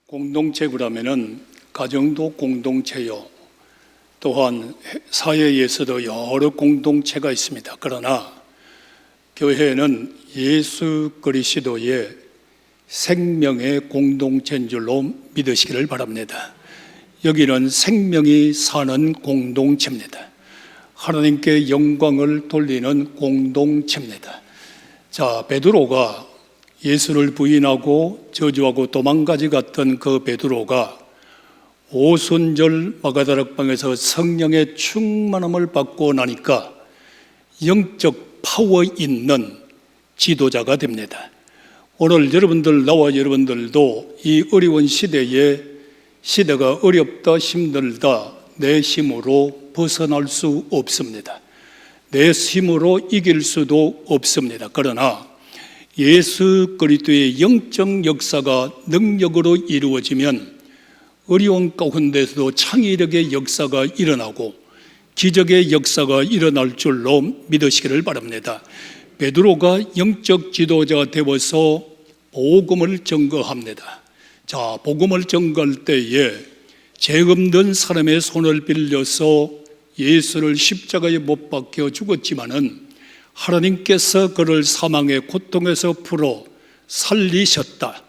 공동체 그러면은 가정도 공동체요. 또한 사회에서도 여러 공동체가 있습니다. 그러나 교회는 예수 그리스도의 생명의 공동체인 줄로 믿으시기를 바랍니다. 여기는 생명이 사는 공동체입니다. 하나님께 영광을 돌리는 공동체입니다. 자, 베드로가 예수를 부인하고 저주하고 도망가지 갔던 그 베드로가 오순절 마가다락방에서 성령의 충만함을 받고 나니까 영적 파워 있는 지도자가 됩니다. 오늘 나와 여러분들도 이 어려운 시대가 어렵다 힘들다 내 힘으로 벗어날 수 없습니다. 내 힘으로 이길 수도 없습니다. 그러나 예수 그리스도의 영적 역사가 능력으로 이루어지면 어려운 가운데서도 창의력의 역사가 일어나고 기적의 역사가 일어날 줄로 믿으시기를 바랍니다. 베드로가 영적 지도자가 되어서 복음을 전거합니다. 자, 복음을 전거할 때에 죄 없는 사람의 손을 빌려서 예수를 십자가에 못 박혀 죽었지만은 하나님께서 그를 사망의 고통에서 풀어 살리셨다.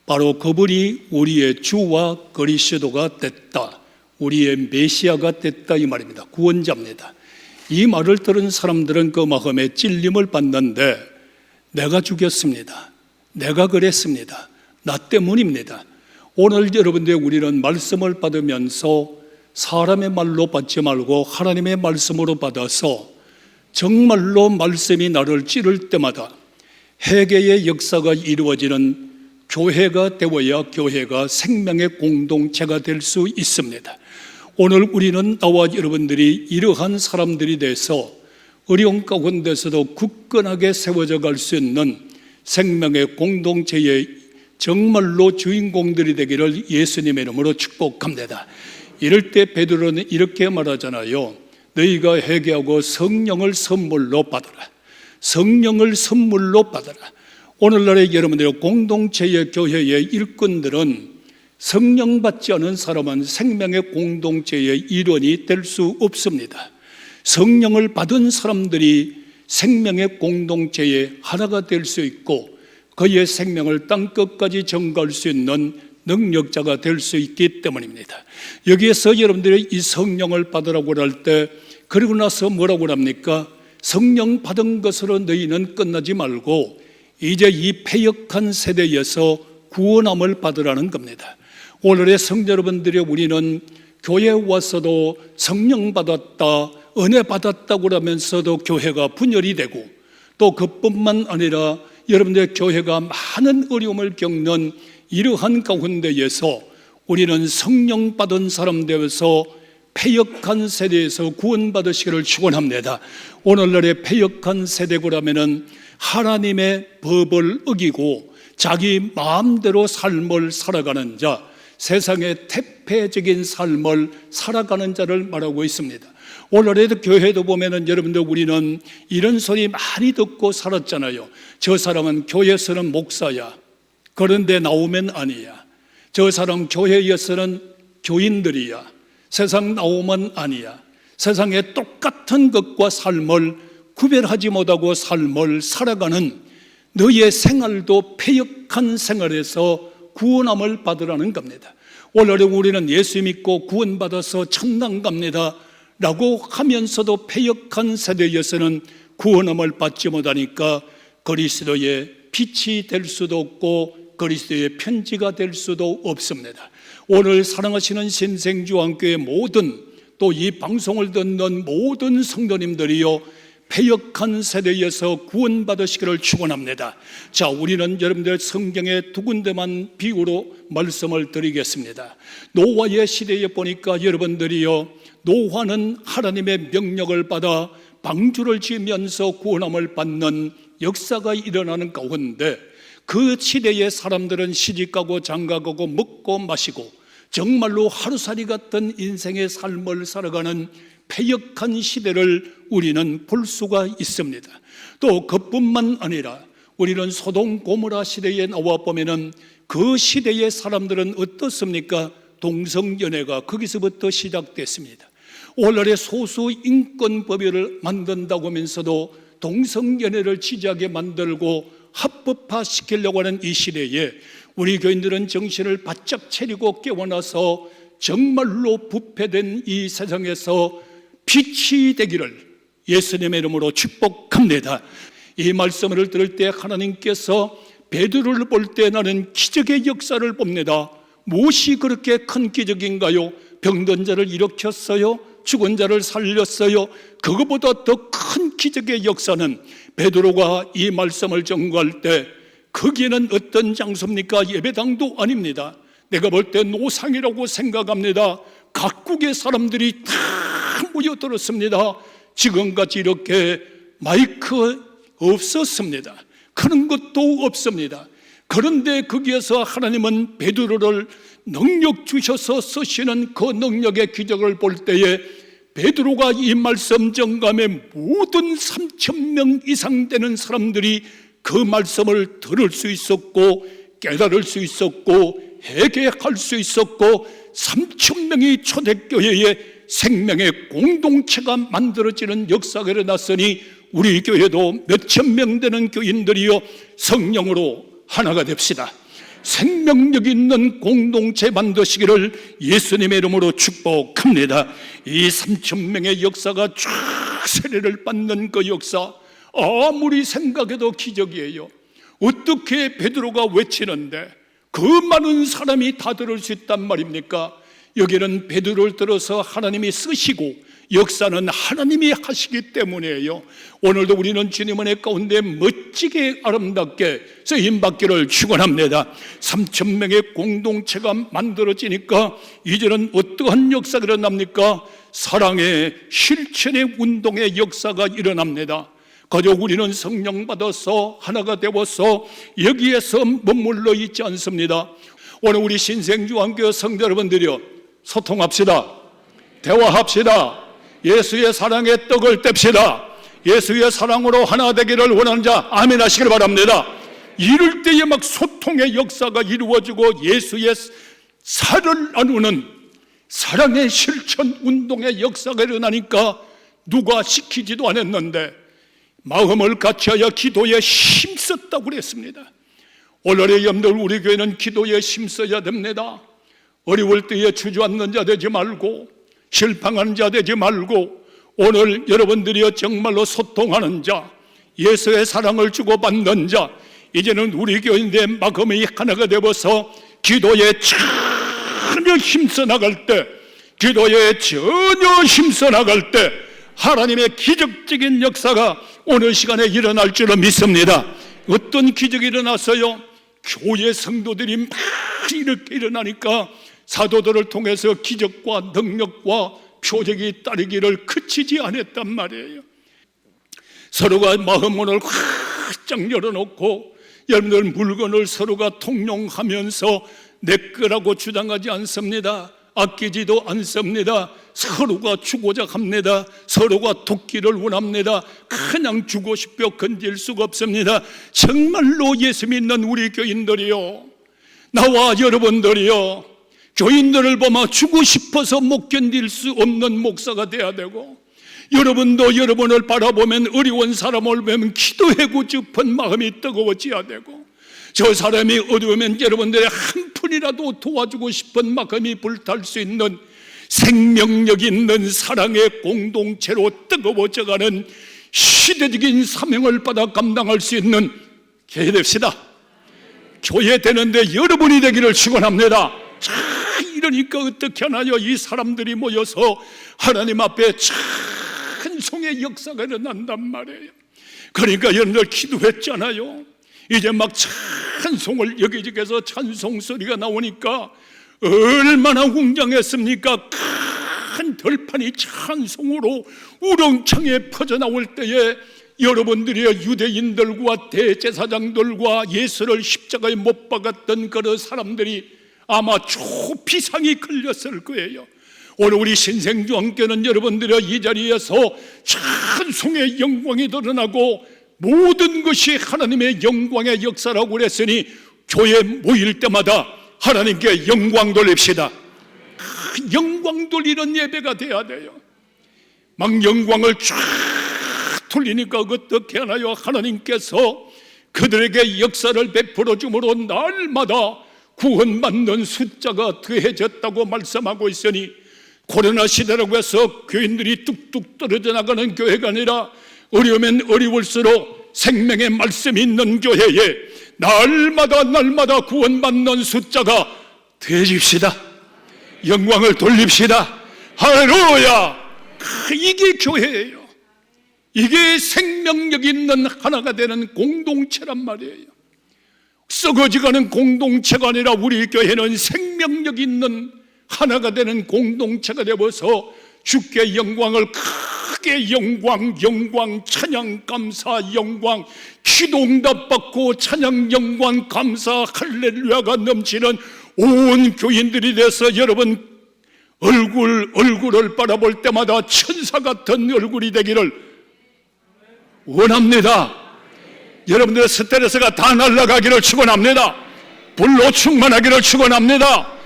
바로 그분이 우리의 주와 그리스도가 됐다. 우리의 메시아가 됐다 이 말입니다. 구원자입니다. 이 말을 들은 사람들은 그 마음에 찔림을 받는데 내가 죽였습니다. 내가 그랬습니다. 나 때문입니다. 오늘 여러분들 우리는 말씀을 받으면서 사람의 말로 받지 말고 하나님의 말씀으로 받아서 정말로 말씀이 나를 찌를 때마다 회개의 역사가 이루어지는 교회가 되어야 교회가 생명의 공동체가 될 수 있습니다. 오늘 우리는 나와 여러분들이 이러한 사람들이 돼서 어려운 가운데서도 굳건하게 세워져 갈 수 있는 생명의 공동체의 정말로 주인공들이 되기를 예수님의 이름으로 축복합니다. 이럴 때 베드로는 이렇게 말하잖아요. 너희가 회개하고 성령을 선물로 받아라. 성령을 선물로 받아라. 오늘날의 여러분들의 공동체의 교회의 일꾼들은 성령 받지 않은 사람은 생명의 공동체의 일원이 될 수 없습니다. 성령을 받은 사람들이 생명의 공동체의 하나가 될 수 있고 그의 생명을 땅끝까지 전가할 수 있는 능력자가 될 수 있기 때문입니다. 여기에서 여러분들이 이 성령을 받으라고 할 때 그러고 나서 뭐라고 합니까? 성령 받은 것으로 너희는 끝나지 말고 이제 이 패역한 세대에서 구원함을 받으라는 겁니다. 오늘의 성도 여러분들이 우리는 교회에 와서도 성령 받았다, 은혜 받았다고 하면서도 교회가 분열이 되고 또 그뿐만 아니라 여러분들의 교회가 많은 어려움을 겪는 이러한 가운데에서 우리는 성령 받은 사람 되어서 패역한 세대에서 구원받으시기를 축원합니다. 오늘날의 패역한 세대고라면은 하나님의 법을 어기고 자기 마음대로 삶을 살아가는 자, 세상의 태폐적인 삶을 살아가는 자를 말하고 있습니다. 오늘에도 교회도 보면은 여러분들 우리는 이런 소리 많이 듣고 살았잖아요. 저 사람은 교회에서는 목사야. 그런데 나오면 아니야. 저 사람 교회에서는 교인들이야. 세상 나오면 아니야. 세상의 똑같은 것과 삶을 구별하지 못하고 삶을 살아가는 너의 생활도 패역한 생활에서 구원함을 받으라는 겁니다. 오늘 우리는 예수 믿고 구원받아서 천당 갑니다 라고 하면서도 패역한 세대에서는 구원함을 받지 못하니까 그리스도의 빛이 될 수도 없고 그리스도의 편지가 될 수도 없습니다. 오늘 사랑하시는 신생주안교회 모든 또 이 방송을 듣는 모든 성도님들이요 패역한 세대에서 구원받으시기를 축원합니다. 자, 우리는 여러분들 성경의 두 군데만 비유로 말씀을 드리겠습니다. 노아의 시대에 보니까 여러분들이요 노아는 하나님의 명령을 받아 방주를 지으면서 구원함을 받는 역사가 일어나는 가운데 그 시대의 사람들은 시집가고 장가가고 먹고 마시고 정말로 하루살이 같은 인생의 삶을 살아가는 패역한 시대를 우리는 볼 수가 있습니다. 또 그뿐만 아니라 우리는 소돔 고모라 시대에 나와 보면은 그 시대의 사람들은 어떻습니까? 동성연애가 거기서부터 시작됐습니다. 오늘날의 소수 인권법을 만든다고 하면서도 동성연애를 지지하게 만들고 합법화시키려고 하는 이 시대에 우리 교인들은 정신을 바짝 차리고 깨어나서 정말로 부패된 이 세상에서 빛이 되기를 예수님의 이름으로 축복합니다. 이 말씀을 들을 때 하나님께서 베드로를 볼 때 나는 기적의 역사를 봅니다. 무엇이 그렇게 큰 기적인가요? 병든 자를 일으켰어요. 죽은 자를 살렸어요. 그것보다 더 큰 기적의 역사는 베드로가 이 말씀을 전거할 때 거기에는 어떤 장소입니까? 예배당도 아닙니다. 내가 볼 때 노상이라고 생각합니다. 각국의 사람들이 다 모여들었습니다. 지금까지 이렇게 마이크 없었습니다. 그런 것도 없습니다. 그런데 거기에서 하나님은 베드로를 능력 주셔서 쓰시는 그 능력의 기적을 볼 때에 베드로가 이 말씀 전감에 모든 3,000명 이상 되는 사람들이 그 말씀을 들을 수 있었고 깨달을 수 있었고 회개할 수 있었고 3,000명이 초대교회의 생명의 공동체가 만들어지는 역사가 일어났으니 우리 교회도 몇천 명 되는 교인들이요 성령으로 하나가 됩시다. 생명력 있는 공동체 만드시기를 예수님의 이름으로 축복합니다. 이 3,000명의 역사가 쫙 세례를 받는 그 역사, 아무리 생각해도 기적이에요. 어떻게 베드로가 외치는데 그 많은 사람이 다 들을 수 있단 말입니까? 여기는 베드로를 들어서 하나님이 쓰시고 역사는 하나님이 하시기 때문이에요. 오늘도 우리는 주님 은혜 가운데 멋지게 아름답게 쓰임받기를 축원합니다. 3,000명의 공동체가 만들어지니까 이제는 어떠한 역사가 일어납니까? 사랑의 실천의 운동의 역사가 일어납니다. 그저 우리는 성령 받아서 하나가 되어서 여기에서 머물러 있지 않습니다. 오늘 우리 신생주한교회 성도 여러분들이요 소통합시다. 대화합시다. 예수의 사랑의 떡을 뗍시다. 예수의 사랑으로 하나 되기를 원하는 자 아멘 하시길 바랍니다. 이럴 때에 막 소통의 역사가 이루어지고 예수의 살을 나누는 사랑의 실천 운동의 역사가 일어나니까 누가 시키지도 않았는데 마음을 같이하여 기도에 힘썼다고 그랬습니다. 오늘의 염들 우리 교회는 기도에 힘써야 됩니다. 어려울 때에 주저앉는 자 되지 말고 실망하는 자 되지 말고 오늘 여러분들이 정말로 소통하는 자, 예수의 사랑을 주고받는 자, 이제는 우리 교인의 마음이 하나가 되어서 기도에 전혀 힘써 나갈 때, 기도에 전혀 힘써 나갈 때 하나님의 기적적인 역사가 오늘 시간에 일어날 줄로 믿습니다. 어떤 기적이 일어났어요? 교회 성도들이 막 이렇게 일어나니까 사도들을 통해서 기적과 능력과 표적이 따르기를 그치지 않았단 말이에요. 서로가 마음문을 활짝 열어놓고 여러분들 물건을 서로가 통용하면서 내 거라고 주장하지 않습니다. 아끼지도 않습니다. 서로가 주고자 합니다. 서로가 돕기를 원합니다. 그냥 주고 싶어 건질 수가 없습니다. 정말로 예수 믿는 우리 교인들이요, 나와 여러분들이요, 교인들을 보면 주고 싶어서 못 견딜 수 없는 목사가 돼야 되고, 여러분도 여러분을 바라보면 어려운 사람을 보면 기도하고 싶은 마음이 뜨거워져야 되고, 저 사람이 어려우면 여러분들의 한 푼이라도 도와주고 싶은 마음이 불탈 수 있는 생명력 있는 사랑의 공동체로 뜨거워져가는 시대적인 사명을 받아 감당할 수 있는 교회 됩시다. 교회 되는데 여러분이 되기를 축원합니다. 이러니까 어떻게 하나요? 이 사람들이 모여서 하나님 앞에 찬송의 역사가 일어난단 말이에요. 그러니까 여러분들 기도했잖아요. 이제 막 찬송을 여기저기서 찬송 소리가 나오니까 얼마나 웅장했습니까? 큰 들판이 찬송으로 우렁창에 퍼져나올 때에 여러분들이 유대인들과 대제사장들과 예수를 십자가에 못 박았던 그런 사람들이 아마 초피상이 걸렸을 거예요. 오늘 우리 신생주한교는 여러분들이 이 자리에서 찬송의 영광이 드러나고 모든 것이 하나님의 영광의 역사라고 그랬으니 교회 모일 때마다 하나님께 영광 돌립시다. 영광 돌리는 예배가 돼야 돼요. 막 영광을 쫙 돌리니까 어떻게 하나요? 하나님께서 그들에게 역사를 베풀어 주므로 날마다 구원받는 숫자가 더해졌다고 말씀하고 있으니, 코로나 시대라고 해서 교인들이 뚝뚝 떨어져 나가는 교회가 아니라 어려우면 어려울수록 생명의 말씀이 있는 교회에 날마다 구원받는 숫자가 되십시다. 영광을 돌립시다. 할렐루야. 이게 교회예요. 이게 생명력 있는 하나가 되는 공동체란 말이에요. 썩어지가는 공동체가 아니라 우리 교회는 생명력 있는 하나가 되는 공동체가 되어서 주께 영광을 크게 영광 찬양 감사 영광 기도응답 받고 찬양 영광 감사 할렐루야가 넘치는 온 교인들이 돼서 여러분 얼굴을 바라볼 때마다 천사 같은 얼굴이 되기를 원합니다. 여러분들의 스트레스가 다 날아가기를 축원합니다. 불로 충만하기를 축원합니다.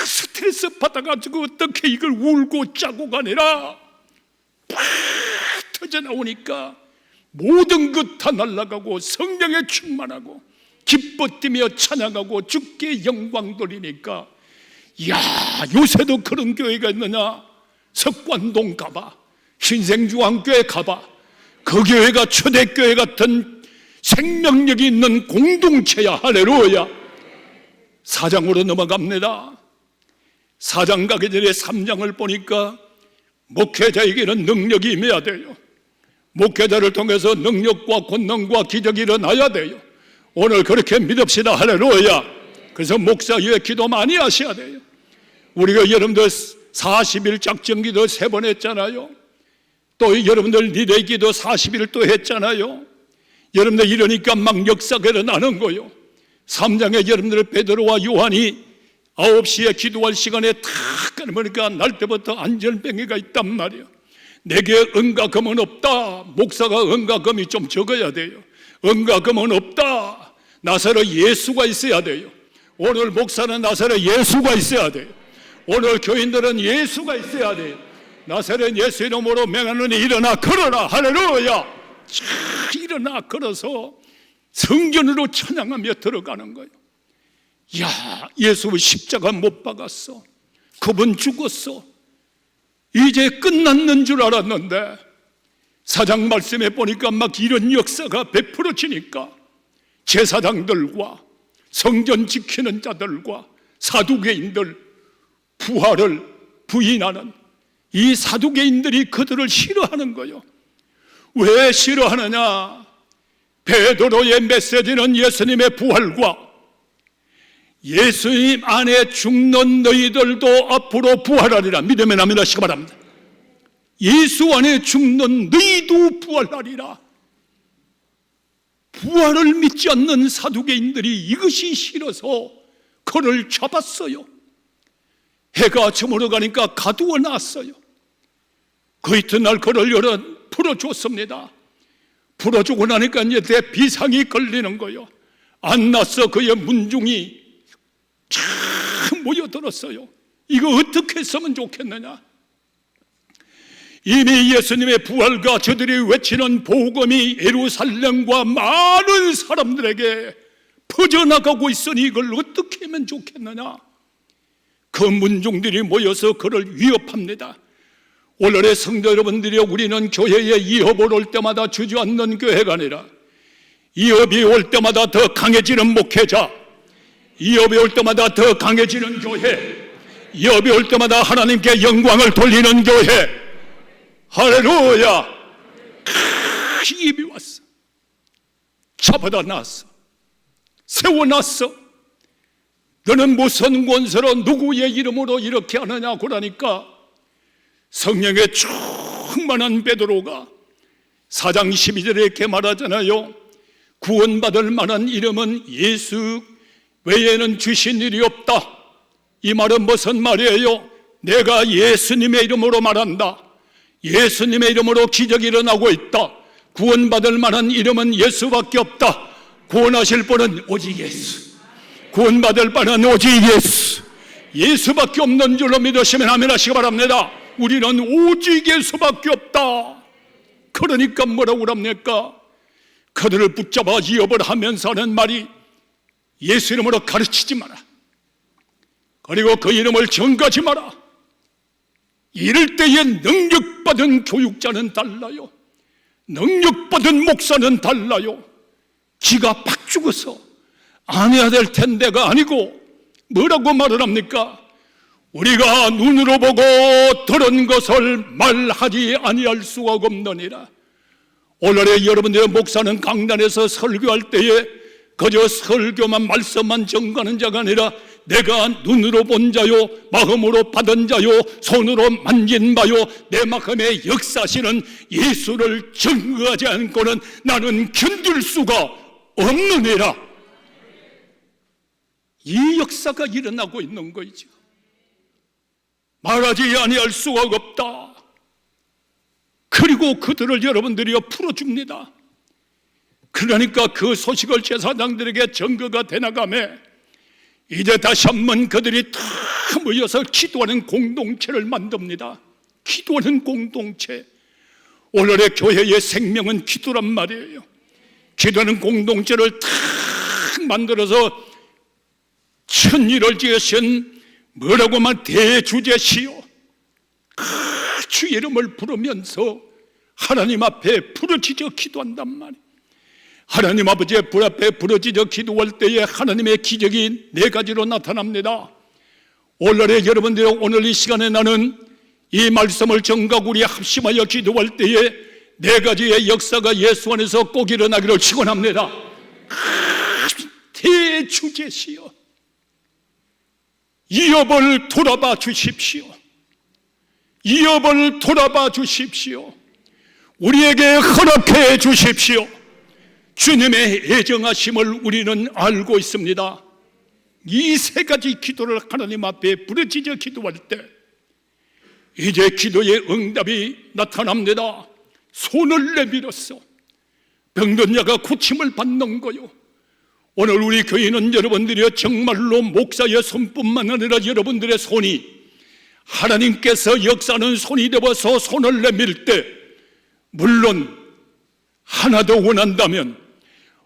스트레스 받아가지고 어떻게 이걸 울고 짜고가 아니라 팍 터져 나오니까 모든 것 다 날아가고 성령에 충만하고 기뻐 뛰며 찬양하고 주께 영광 돌리니까, 이야, 요새도 그런 교회가 있느냐? 석관동 가봐, 신생중앙교회 가봐. 그 교회가 초대교회 같은 생명력이 있는 공동체야. 할렐루야. 4장으로 넘어갑니다. 4장 가기 전에 3장을 보니까 목회자에게는 능력이 임해야 돼요. 목회자를 통해서 능력과 권능과 기적이 일어나야 돼요. 오늘 그렇게 믿읍시다. 할렐루야. 그래서 목사 위에 기도 많이 하셔야 돼요. 우리가 여러분들 40일 작정기도 3번 했잖아요. 또 여러분들 리레이 기도 40일 또 했잖아요. 여러분들 이러니까 막 역사가 일어나는 거요. 3장에 여러분들 베드로와 요한이 9시에 기도할 시간에 탁 보니까 날 때부터 안전병이가 있단 말이에요. 내게 은과 금은 없다. 목사가 은과 금이 좀 적어야 돼요. 은과 금은 없다. 나사렛 예수가 있어야 돼요. 오늘 목사는 나사렛 예수가 있어야 돼요. 오늘 교인들은 예수가 있어야 돼요. 나사렛 예수 이름으로 명하노니 일어나 걸어라. 할렐루야. 일어나 걸어서 성전으로 찬양하며 들어가는 거예요. 야, 예수 십자가 못 박았어. 그분 죽었어. 이제 끝났는 줄 알았는데 4장 말씀에 보니까 막 이런 역사가 베풀어지니까 제사장들과 성전 지키는 자들과 사두개인들 부활을 부인하는 이 사두개인들이 그들을 싫어하는 거예요. 왜 싫어하느냐? 베드로의 메시지는 예수님의 부활과 예수님 안에 죽는 너희들도 앞으로 부활하리라. 믿으면 아멘 하시기 바랍니다. 예수 안에 죽는 너희도 부활하리라. 부활을 믿지 않는 사두개인들이 이것이 싫어서 그를 잡았어요. 해가 저물어 가니까 가두어 놨어요. 그 이튿날 그를 풀어줬습니다. 풀어주고 나니까 이제 대비상이 걸리는 거예요. 안 났어. 그의 문중이 참 모여들었어요. 이거 어떻게 했으면 좋겠느냐? 이미 예수님의 부활과 저들이 외치는 복음이 예루살렘과 많은 사람들에게 퍼져나가고 있으니 이걸 어떻게 하면 좋겠느냐? 그 문중들이 모여서 그를 위협합니다. 오늘의 성도 여러분들이, 우리는 교회에 위협을 올 때마다 주저앉는 교회가 아니라 위협이 올 때마다 더 강해지는 목회자, 위협이 올 때마다 더 강해지는 교회, 위협이 올 때마다 하나님께 영광을 돌리는 교회. 할렐루야. 힘이 왔어. 잡아다 놨어. 세워놨어. 너는 무슨 권세로 누구의 이름으로 이렇게 하느냐고 그러니까 성령의 충만한 베드로가 4장 12절에 이렇게 말하잖아요. 구원받을 만한 이름은 예수 외에는 주신 일이 없다. 이 말은 무슨 말이에요? 내가 예수님의 이름으로 말한다. 예수님의 이름으로 기적이 일어나고 있다. 구원받을 만한 이름은 예수밖에 없다. 구원하실 분은 오직 예수. 구원받을 바는 오직 예수밖에 없는 줄로 믿으시면 아멘 하시기 바랍니다. 우리는 오직 예수밖에 없다. 그러니까 뭐라고 합니까? 그들을 붙잡아 위협을 하면서 하는 말이 예수 이름으로 가르치지 마라. 그리고 그 이름을 전가지 마라. 이럴 때에 능력받은 교육자는 달라요. 능력받은 목사는 달라요. 기가 팍 죽어서 안 해야 될 텐데가 아니고 뭐라고 말을 합니까? 우리가 눈으로 보고 들은 것을 말하지 아니할 수가 없느니라. 오늘의 여러분들의 목사는 강단에서 설교할 때에 그저 설교만 말씀만 전가하는 자가 아니라 내가 눈으로 본 자요, 마음으로 받은 자요, 손으로 만진 바요, 내 마음에 역사하시는 예수를 증거하지 않고는 나는 견딜 수가 없느니라. 이 역사가 일어나고 있는 거죠. 말하지 아니할 수가 없다. 그리고 그들을 여러분들이 풀어줍니다. 그러니까 그 소식을 제사장들에게 전거가 되나가며 이제 다시 한번 그들이 다 모여서 기도하는 공동체를 만듭니다. 기도하는 공동체. 오늘의 교회의 생명은 기도란 말이에요. 기도하는 공동체를 다 만들어서 천일을 지으신 뭐라고만 대주제시요, 주 이름을 부르면서 하나님 앞에 부르짖어 기도한단 말이에요. 하나님 아버지의 불 앞에 부르짖어 기도할 때에 하나님의 기적이 네 가지로 나타납니다. 오늘의 여러분들, 오늘 이 시간에 나는 이 말씀을 전가고 우리 합심하여 기도할 때에 네 가지의 역사가 예수 안에서 꼭 일어나기를 축원합니다. 대주제시여, 이업을 돌아봐 주십시오. 이업을 돌아봐 주십시오. 우리에게 허락해 주십시오. 주님의 애정하심을 우리는 알고 있습니다. 이 세 가지 기도를 하나님 앞에 부르짖어 기도할 때 이제 기도의 응답이 나타납니다. 손을 내밀었어. 병든 자가 고침을 받는 거요. 오늘 우리 교회는 여러분들이 정말로 목사의 손뿐만 아니라 여러분들의 손이 하나님께서 역사하는 손이 되어서 손을 내밀 때, 물론 하나 더 원한다면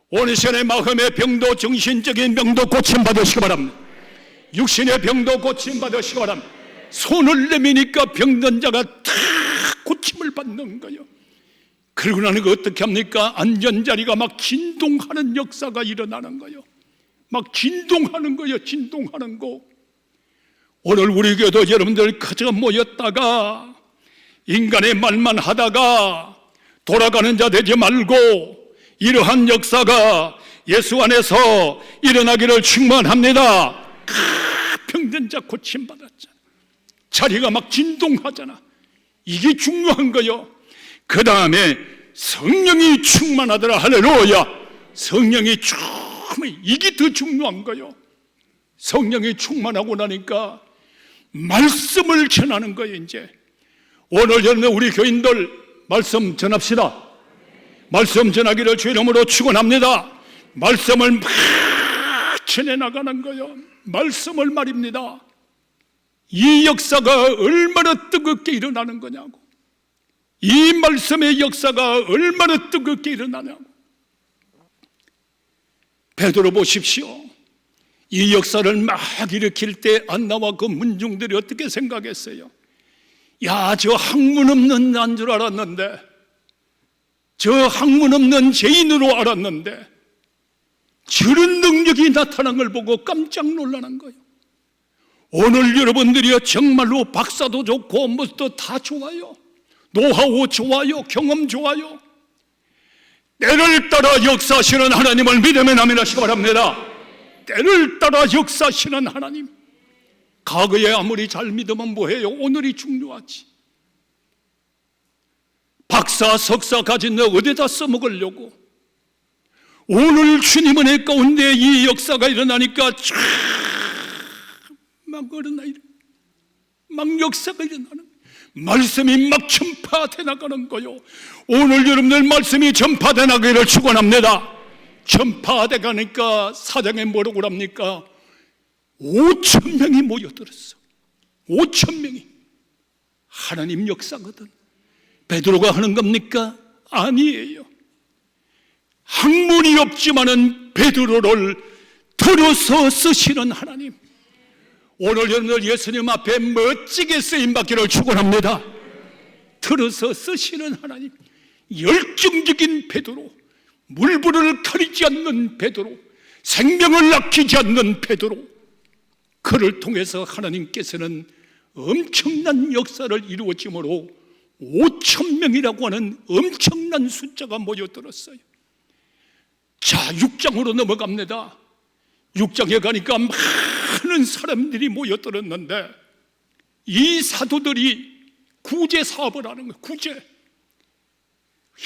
오늘 시간에 마음의 병도 정신적인 병도 고침받으시기 바랍니다. 육신의 병도 고침받으시기 바랍니다. 손을 내미니까 병든 자가 다 고침을 받는 거예요. 그리고 나는 어떻게 합니까? 안전자리가 막 진동하는 역사가 일어나는 거예요. 막 진동하는 거예요. 진동하는 거. 오늘 우리 교회도 여러분들 그저 모였다가 인간의 말만 하다가 돌아가는 자 되지 말고 이러한 역사가 예수 안에서 일어나기를 축원합니다. 병든 자 고침받았잖아. 자리가 막 진동하잖아. 이게 중요한 거요. 그 다음에 성령이 충만하더라. 할렐루야. 성령이 충만, 이게 더 중요한 거요. 성령이 충만하고 나니까 말씀을 전하는 거예요. 이제 오늘 여러분 우리 교인들 말씀 전합시다. 말씀 전하기를 주 이름으로 축원합니다. 말씀을 막 전해나가는 거예요. 말씀을 말입니다. 이 역사가 얼마나 뜨겁게 일어나는 거냐고. 이 말씀의 역사가 얼마나 뜨겁게 일어나냐고. 베드로 보십시오. 이 역사를 막 일으킬 때 안나와 그 문중들이 어떻게 생각했어요? 야, 저 학문 없는 난 줄 알았는데, 저 학문 없는 죄인으로 알았는데 저런 능력이 나타난 걸 보고 깜짝 놀라는 거예요. 오늘 여러분들이요 정말로 박사도 좋고 뭐도 다 좋아요. 노하우 좋아요. 경험 좋아요. 때를 따라 역사하시는 하나님을 믿으면 아멘 하시기 바랍니다. 때를 따라 역사하시는 하나님. 과거에 아무리 잘 믿으면 뭐해요? 오늘이 중요하지. 박사, 석사 가진 너 어디다 써먹으려고? 오늘 주님 은혜 가운데 이 역사가 일어나니까 막 막 역사가 일어나는, 말씀이 막 전파돼 나가는 거요. 오늘 여러분들 말씀이 전파돼 나가기를 축원합니다. 전파돼 가니까 사장에 뭐라고 합니까? 5천 명이 모여들었어. 5천 명이. 하나님 역사거든. 베드로가 하는 겁니까? 아니에요. 학문이 없지만은 베드로를 들어서 쓰시는 하나님. 오늘 여러분들 예수님 앞에 멋지게 쓰임받기를 축원합니다. 들어서 쓰시는 하나님. 열정적인 베드로, 물불을 가리지 않는 베드로, 생명을 아끼지 않는 베드로, 그를 통해서 하나님께서는 엄청난 역사를 이루어지므로 5천 명이라고 하는 엄청난 숫자가 모여들었어요. 자, 6장으로 넘어갑니다. 6장에 가니까 많은 사람들이 모여들었는데 이 사도들이 구제 사업을 하는 거예요. 구제.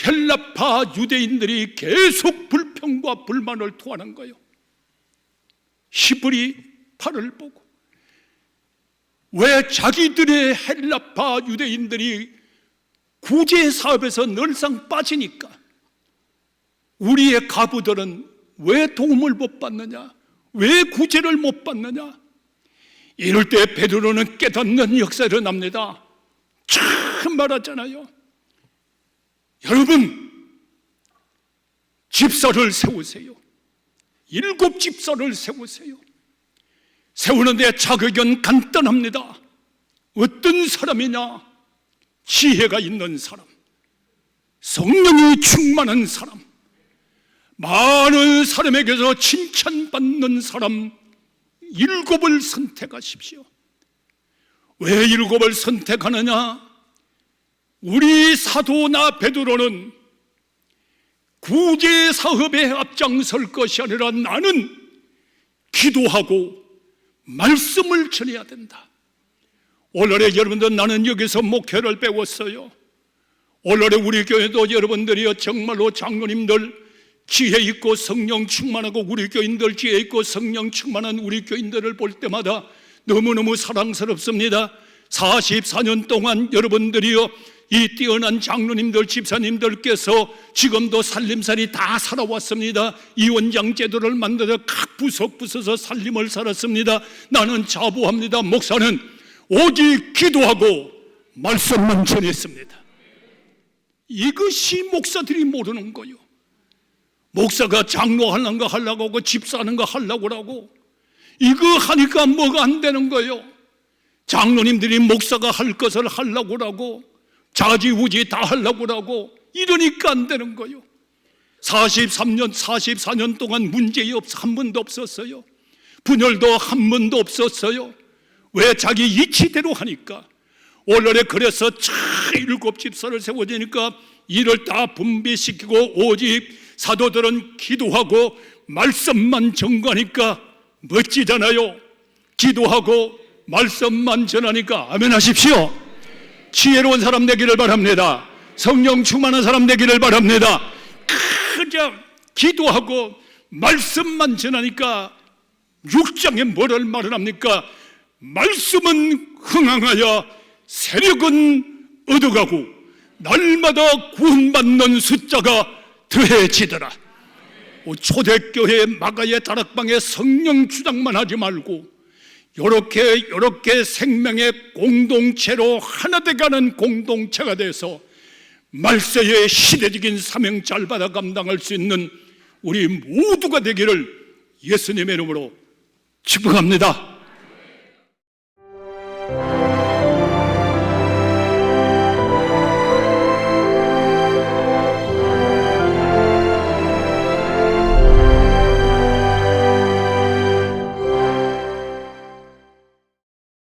헬라파 유대인들이 계속 불평과 불만을 토하는 거예요. 히브리 8을 보고 왜 자기들의 헬라파 유대인들이 구제 사업에서 늘상 빠지니까 우리의 가부들은 왜 도움을 못 받느냐? 왜 구제를 못 받느냐? 이럴 때 베드로는 깨닫는 역사가 일어납니다. 참 말하잖아요. 여러분, 집사를 세우세요. 7 집사를 세우세요. 세우는데 자격은 간단합니다. 어떤 사람이냐? 지혜가 있는 사람, 성령이 충만한 사람, 많은 사람에게서 칭찬받는 사람 7을 선택하십시오. 왜 7을 선택하느냐? 우리 사도나 베드로는 구제 사업에 앞장설 것이 아니라 나는 기도하고 말씀을 전해야 된다. 오늘의 여러분들, 나는 여기서 목회를 배웠어요. 오늘의 우리 교회도 여러분들이요, 정말로 장로님들 지혜 있고 성령 충만하고 우리 교인들 지혜 있고 성령 충만한 우리 교인들을 볼 때마다 너무너무 사랑스럽습니다. 44년 동안 여러분들이요, 이 뛰어난 장로님들, 집사님들께서 지금도 살림살이 다 살아왔습니다. 이원장 제도를 만들어 각 부서서 살림을 살았습니다. 나는 자부합니다. 목사는 오직 기도하고 말씀만 전했습니다. 이것이 목사들이 모르는 거예요. 목사가 장로 하는 거 하려고 하고 집사하는 거 하려고 하고 이거 하니까 뭐가 안 되는 거예요. 장로님들이 목사가 할 것을 하려고 하고 자지우지 다 하려고 하고 이러니까 안 되는 거예요. 44년 동안 문제 한 번도 없었어요. 분열도 한 번도 없었어요. 왜? 자기 이치대로 하니까. 오늘에 그래서 7 집사를 세워지니까 일을 다 분배시키고 오직 사도들은 기도하고 말씀만 전가하니까 멋지잖아요. 기도하고 말씀만 전하니까 아멘 하십시오. 지혜로운 사람 되기를 바랍니다. 성령 충만한 사람 되기를 바랍니다. 그냥 기도하고 말씀만 전하니까 6장에 뭐를 말을 합니까? 말씀은 흥황하여 세력은 얻어가고 날마다 구원받는 숫자가 더해지더라. 초대교회 마가의 다락방에 성령 주장만 하지 말고 요렇게 생명의 공동체로 하나 돼가는 공동체가 돼서 말세의 시대적인 사명자를 받아 감당할 수 있는 우리 모두가 되기를 예수님의 이름으로 축복합니다.